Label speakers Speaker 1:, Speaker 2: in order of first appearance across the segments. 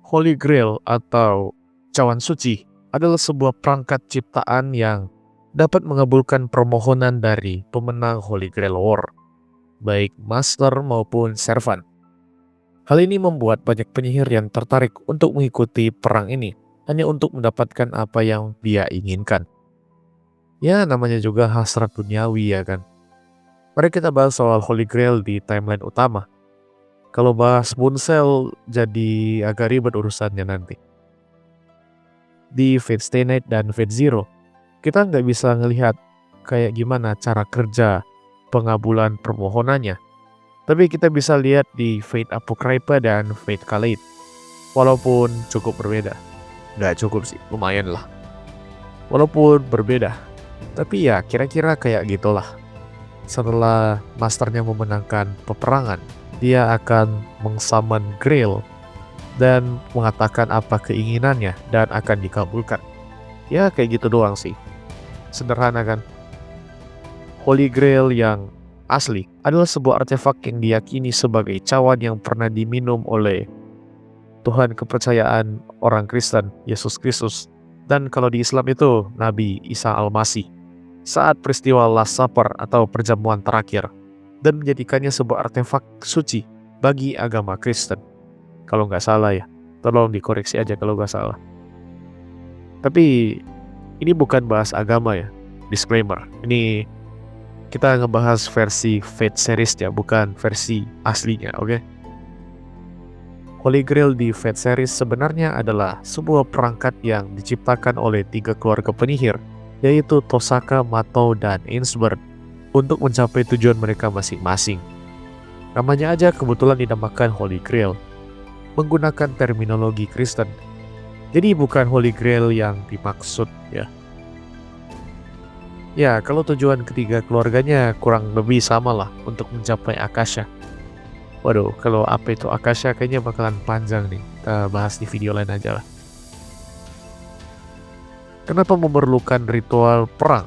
Speaker 1: Holy Grail atau cawan suci adalah sebuah perangkat ciptaan yang dapat mengabulkan permohonan dari pemenang Holy Grail War, baik master maupun servant. Hal ini membuat banyak penyihir yang tertarik untuk mengikuti perang ini hanya untuk mendapatkan apa yang dia inginkan. Ya, namanya juga hasrat duniawi ya kan. Mari kita bahas soal Holy Grail di timeline utama. Kalau bahas Moonsell jadi agak ribet urusannya nanti. Di Fate Stay Night dan Fate Zero, kita nggak bisa ngelihat kayak gimana cara kerja pengabulan permohonannya. Tapi kita bisa lihat di Fate Apocrypha dan Fate Khalid. Walaupun cukup berbeda. Nggak cukup sih, lumayan lah. Walaupun berbeda. Tapi ya kira-kira kayak gitulah. Setelah masternya memenangkan peperangan, dia akan mengsummon Grail dan mengatakan apa keinginannya dan akan dikabulkan. Ya kayak gitu doang sih. Sederhana kan? Holy Grail yang asli adalah sebuah artefak yang diyakini sebagai cawan yang pernah diminum oleh Tuhan kepercayaan orang Kristen, Yesus Kristus. Dan kalau di Islam itu Nabi Isa Al-Masih saat peristiwa Last Supper atau perjamuan terakhir, dan menjadikannya sebuah artefak suci bagi agama Kristen. Kalau nggak salah ya, tolong dikoreksi aja kalau nggak salah. Tapi ini bukan bahas agama ya, disclaimer. Ini kita ngebahas versi Fate series ya, bukan versi aslinya, oke? Holy Grail di Fate series sebenarnya adalah sebuah perangkat yang diciptakan oleh 3 keluarga penyihir, yaitu Tosaka, Matou, dan Ainsworth untuk mencapai tujuan mereka masing-masing. Namanya aja kebetulan dinamakan Holy Grail, menggunakan terminologi Kristen. Jadi bukan Holy Grail yang dimaksud ya. Ya, kalau tujuan ketiga keluarganya kurang lebih sama lah untuk mencapai Akasha. Waduh, kalau apa itu Akasha kayaknya bakalan panjang nih. Kita bahas di video lain aja lah. Kenapa memerlukan ritual perang?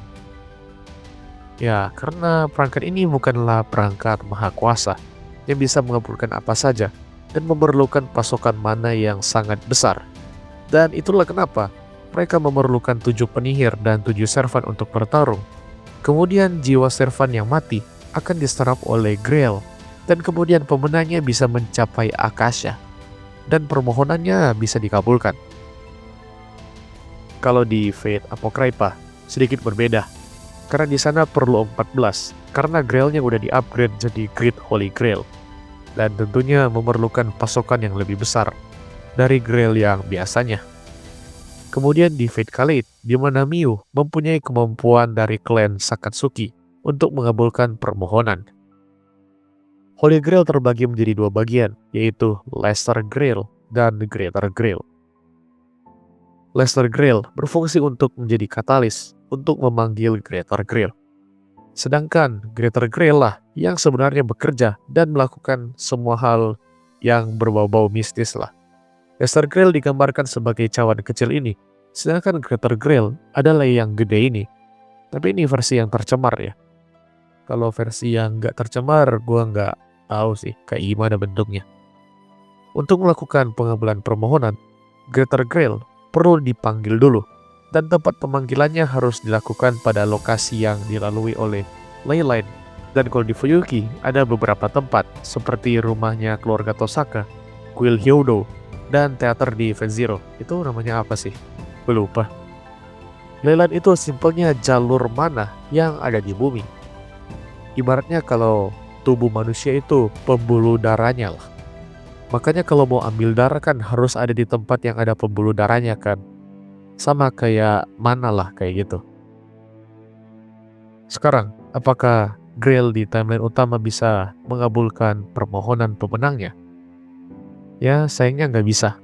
Speaker 1: Ya, karena perangkat ini bukanlah perangkat maha kuasa yang bisa mengabulkan apa saja dan memerlukan pasokan mana yang sangat besar. Dan itulah kenapa mereka memerlukan 7 penyihir dan 7 servan untuk bertarung. Kemudian jiwa servan yang mati akan diserap oleh Grail dan kemudian pemenangnya bisa mencapai Akasha dan permohonannya bisa dikabulkan. Kalau di Fate Apocrypha sedikit berbeda, karena di sana perlu 14, karena Grailnya udah di-upgrade jadi Great Holy Grail, dan tentunya memerlukan pasokan yang lebih besar dari Grail yang biasanya. Kemudian di Fate Khalid, di mana Miu mempunyai kemampuan dari klan Sakatsuki untuk mengabulkan permohonan. Holy Grail terbagi menjadi 2 bagian, yaitu Lesser Grail dan Greater Grail. Lesser Grail berfungsi untuk menjadi katalis untuk memanggil Greater Grail. Sedangkan Greater Grail lah yang sebenarnya bekerja dan melakukan semua hal yang berbau-bau mistis lah. Lesser Grail digambarkan sebagai cawan kecil ini, sedangkan Greater Grail adalah yang gede ini. Tapi ini versi yang tercemar ya. Kalau versi yang nggak tercemar, gua nggak tahu sih kayak gimana bentuknya. Untuk melakukan pengabulan permohonan, Greater Grail perlu dipanggil dulu, dan tempat pemanggilannya harus dilakukan pada lokasi yang dilalui oleh Leyline. Dan kalau di Fuyuki, ada beberapa tempat, seperti rumahnya keluarga Tosaka, kuil Hyodo, dan teater di Fate Zero. Itu namanya apa sih? Gue lupa. Leyline itu simpelnya jalur mana yang ada di bumi. Ibaratnya kalau tubuh manusia itu pembuluh darahnya lah. Makanya kalau mau ambil darah kan harus ada di tempat yang ada pembuluh darahnya kan. Sama kayak mana lah kayak gitu. Sekarang, apakah Grail di timeline utama bisa mengabulkan permohonan pemenangnya? Ya, sayangnya nggak bisa.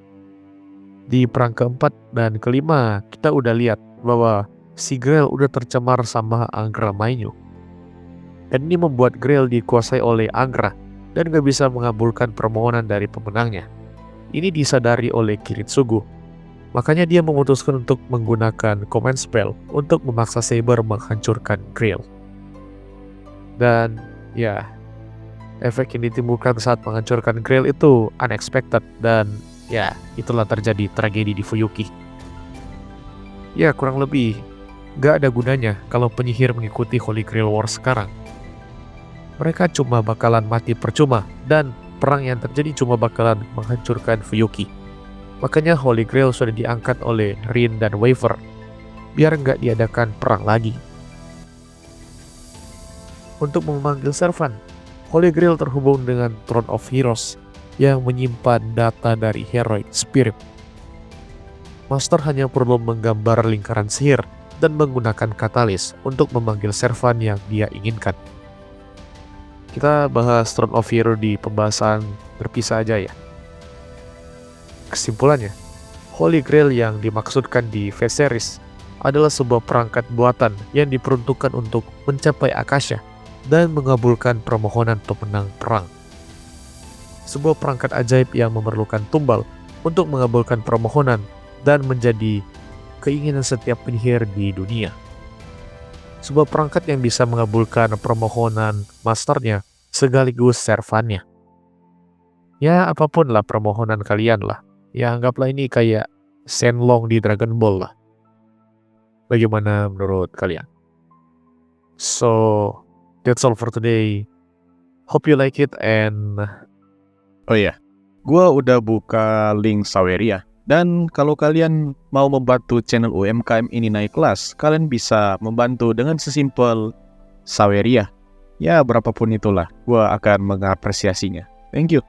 Speaker 1: Di perang keempat dan kelima, kita udah lihat bahwa si Grail udah tercemar sama Angra Mainyu. Dan ini membuat Grail dikuasai oleh Angra dan gak bisa mengabulkan permohonan dari pemenangnya. Ini disadari oleh Kiritsugu. Makanya dia memutuskan untuk menggunakan command spell untuk memaksa Saber menghancurkan Grail. Dan ya, efek yang ditimbulkan saat menghancurkan Grail itu unexpected dan Ya, itulah terjadi tragedi di Fuyuki. Ya, kurang lebih gak ada gunanya kalau penyihir mengikuti Holy Grail War sekarang. Mereka cuma bakalan mati percuma, dan perang yang terjadi cuma bakalan menghancurkan Fuyuki. Makanya Holy Grail sudah diangkat oleh Rin dan Waver, biar nggak diadakan perang lagi. Untuk memanggil Servant, Holy Grail terhubung dengan Throne of Heroes yang menyimpan data dari Heroic Spirit. Master hanya perlu menggambar lingkaran sihir dan menggunakan katalis untuk memanggil Servant yang dia inginkan. Kita bahas Throne of Heroes di pembahasan berpisah aja ya. Kesimpulannya, Holy Grail yang dimaksudkan di V-Series adalah sebuah perangkat buatan yang diperuntukkan untuk mencapai Akasha dan mengabulkan permohonan pemenang perang. Sebuah perangkat ajaib yang memerlukan tumbal untuk mengabulkan permohonan dan menjadi keinginan setiap penyihir di dunia. Sebuah perangkat yang bisa mengabulkan permohonan masternya sekaligus servannya. Ya, apapun lah permohonan kalian lah. Ya, anggaplah ini kayak Shenlong di Dragon Ball lah. Bagaimana menurut kalian? So, that's all for today. Hope you like it and...
Speaker 2: Oh iya, gua udah buka link Saweria. Dan kalau kalian mau membantu channel UMKM ini naik kelas, kalian bisa membantu dengan sesimpel Saweria. Ya, berapapun itulah, gua akan mengapresiasinya. Thank you.